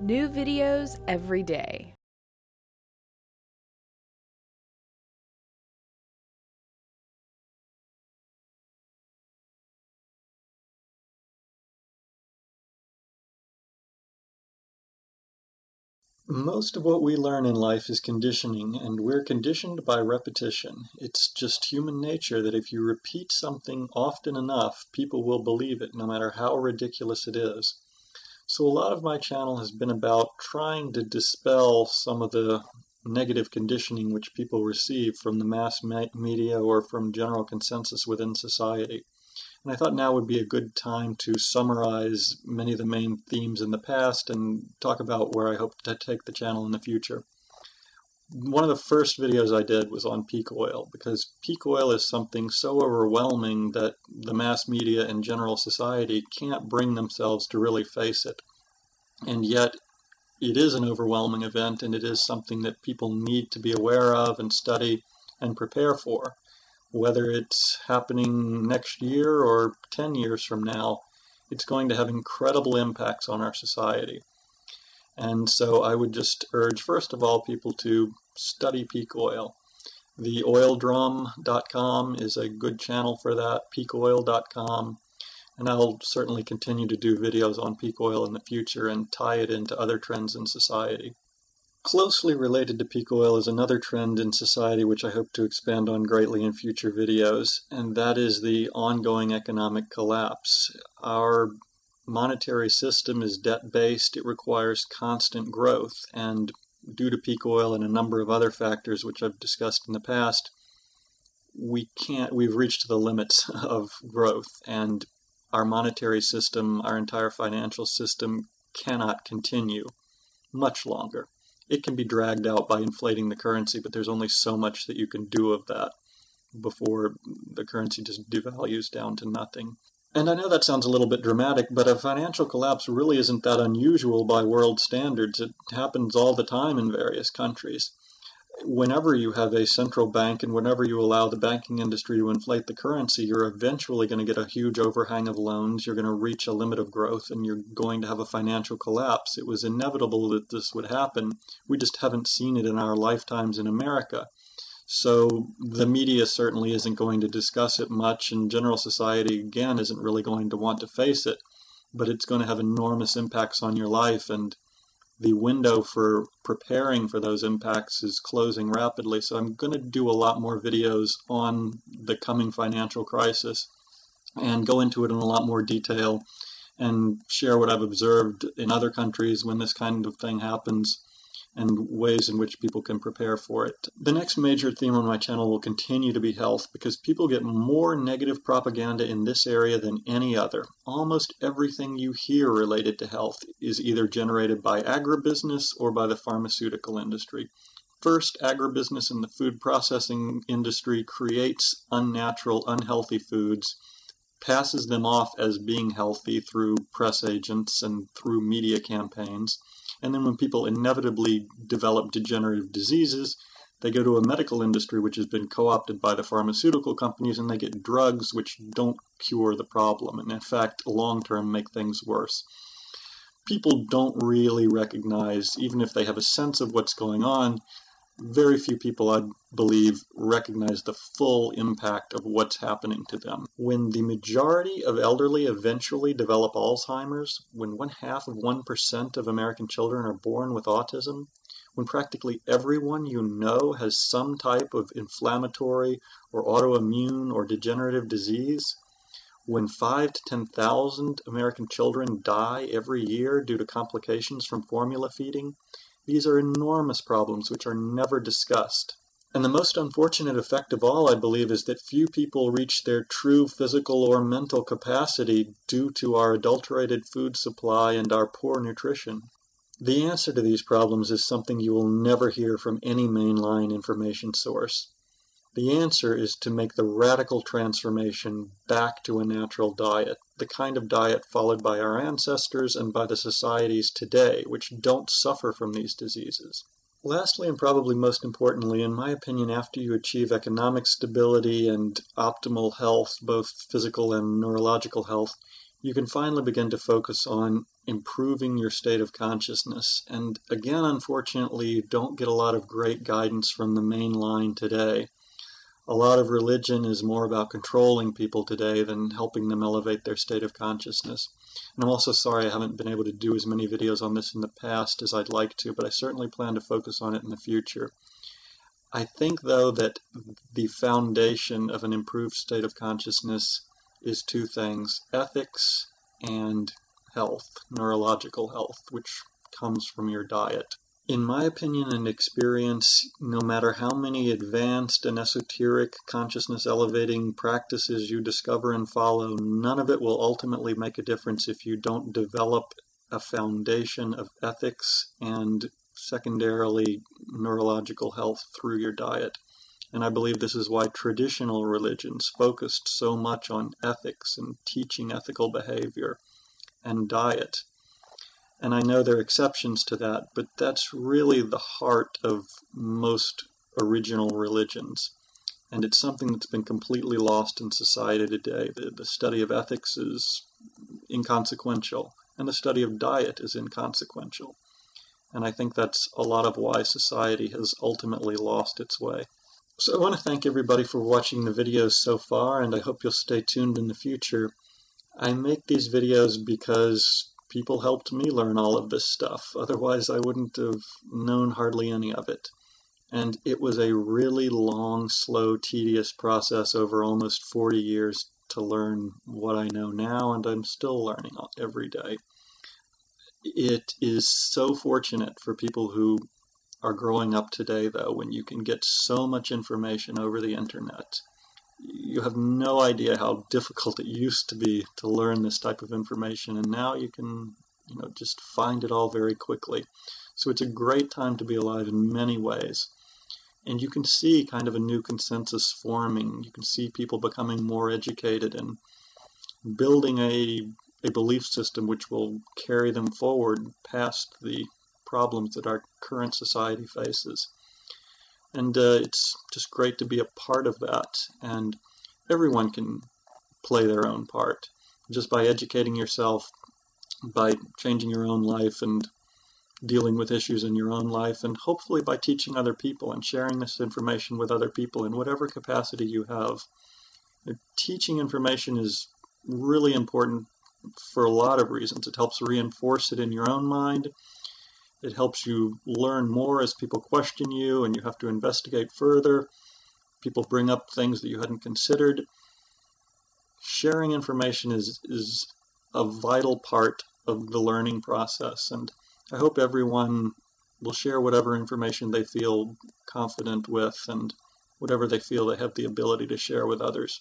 New videos every day. Most of what we learn in life is conditioning, and we're conditioned by repetition. It's just human nature that if you repeat something often enough, people will believe it, no matter how ridiculous it is. So a lot of my channel has been about trying to dispel some of the negative conditioning which people receive from the mass media or from general consensus within society. And I thought now would be a good time to summarize many of the main themes in the past and talk about where I hope to take the channel in the future. One of the first videos I did was on peak oil, because peak oil is something so overwhelming that the mass media and general society can't bring themselves to really face it. And yet it is an overwhelming event, and it is something that people need to be aware of and study and prepare for. Whether it's happening next year or 10 years from now, it's going to have incredible impacts on our society. And so I would just urge, first of all, people to study peak oil. The oildrum.com is a good channel for that, peakoil.com, and I'll certainly continue to do videos on peak oil in the future and tie it into other trends in society. Closely related to peak oil is another trend in society which I hope to expand on greatly in future videos, and that is the ongoing economic collapse. Our monetary system is debt-based. It requires constant growth, and due to peak oil and a number of other factors which I've discussed in the past, we've reached the limits of growth, and our monetary system, our entire financial system cannot continue much longer. It can be dragged out by inflating the currency, but there's only so much that you can do of that before the currency just devalues down to nothing. And I know that sounds a little bit dramatic, but a financial collapse really isn't that unusual by world standards. It happens all the time in various countries. Whenever you have a central bank and whenever you allow the banking industry to inflate the currency, you're eventually going to get a huge overhang of loans, you're going to reach a limit of growth, and you're going to have a financial collapse. It was inevitable that this would happen. We just haven't seen it in our lifetimes in America. So the media certainly isn't going to discuss it much, and general society, again, isn't really going to want to face it. But it's going to have enormous impacts on your life, and the window for preparing for those impacts is closing rapidly. So I'm going to do a lot more videos on the coming financial crisis and go into it in a lot more detail and share what I've observed in other countries when this kind of thing happens and ways in which people can prepare for it. The next major theme on my channel will continue to be health, because people get more negative propaganda in this area than any other. Almost everything you hear related to health is either generated by agribusiness or by the pharmaceutical industry. First, agribusiness in the food processing industry creates unnatural, unhealthy foods, passes them off as being healthy through press agents and through media campaigns. And then when people inevitably develop degenerative diseases, they go to a medical industry which has been co-opted by the pharmaceutical companies, and they get drugs which don't cure the problem, and in fact, long-term make things worse. People don't really recognize, even if they have a sense of what's going on, very few people, I believe, recognize the full impact of what's happening to them. When the majority of elderly eventually develop Alzheimer's, when 0.5% of American children are born with autism, when practically everyone you know has some type of inflammatory or autoimmune or degenerative disease, when 5,000 to 10,000 American children die every year due to complications from formula feeding, these are enormous problems which are never discussed. And the most unfortunate effect of all, I believe, is that few people reach their true physical or mental capacity due to our adulterated food supply and our poor nutrition. The answer to these problems is something you will never hear from any mainline information source. The answer is to make the radical transformation back to a natural diet, the kind of diet followed by our ancestors and by the societies today, which don't suffer from these diseases. Lastly, and probably most importantly, in my opinion, after you achieve economic stability and optimal health, both physical and neurological health, you can finally begin to focus on improving your state of consciousness. And again, unfortunately, you don't get a lot of great guidance from the main line today. A lot of religion is more about controlling people today than helping them elevate their state of consciousness. And I'm also sorry I haven't been able to do as many videos on this in the past as I'd like to, but I certainly plan to focus on it in the future. I think, though, that the foundation of an improved state of consciousness is two things: ethics and health, neurological health, which comes from your diet. In my opinion and experience, no matter how many advanced and esoteric consciousness elevating practices you discover and follow, none of it will ultimately make a difference if you don't develop a foundation of ethics and secondarily neurological health through your diet. And I believe this is why traditional religions focused so much on ethics and teaching ethical behavior and diet. And I know there are exceptions to that, but that's really the heart of most original religions. And it's something that's been completely lost in society today. The study of ethics is inconsequential, and the study of diet is inconsequential. And I think that's a lot of why society has ultimately lost its way. So I want to thank everybody for watching the videos so far, and I hope you'll stay tuned in the future. I make these videos because people helped me learn all of this stuff. Otherwise, I wouldn't have known hardly any of it. And it was a really long, slow, tedious process over almost 40 years to learn what I know now, and I'm still learning every day. It is so fortunate for people who are growing up today, though, when you can get so much information over the internet. You have no idea how difficult it used to be to learn this type of information, and now you can, just find it all very quickly. So it's a great time to be alive in many ways. And you can see kind of a new consensus forming. You can see people becoming more educated and building a belief system which will carry them forward past the problems that our current society faces. And it's just great to be a part of that. And everyone can play their own part. Just by educating yourself, by changing your own life and dealing with issues in your own life, and hopefully by teaching other people and sharing this information with other people in whatever capacity you have. Teaching information is really important for a lot of reasons. It helps reinforce it in your own mind. It helps you learn more as people question you and you have to investigate further. People bring up things that you hadn't considered. Sharing information is a vital part of the learning process, and I hope everyone will share whatever information they feel confident with and whatever they feel they have the ability to share with others.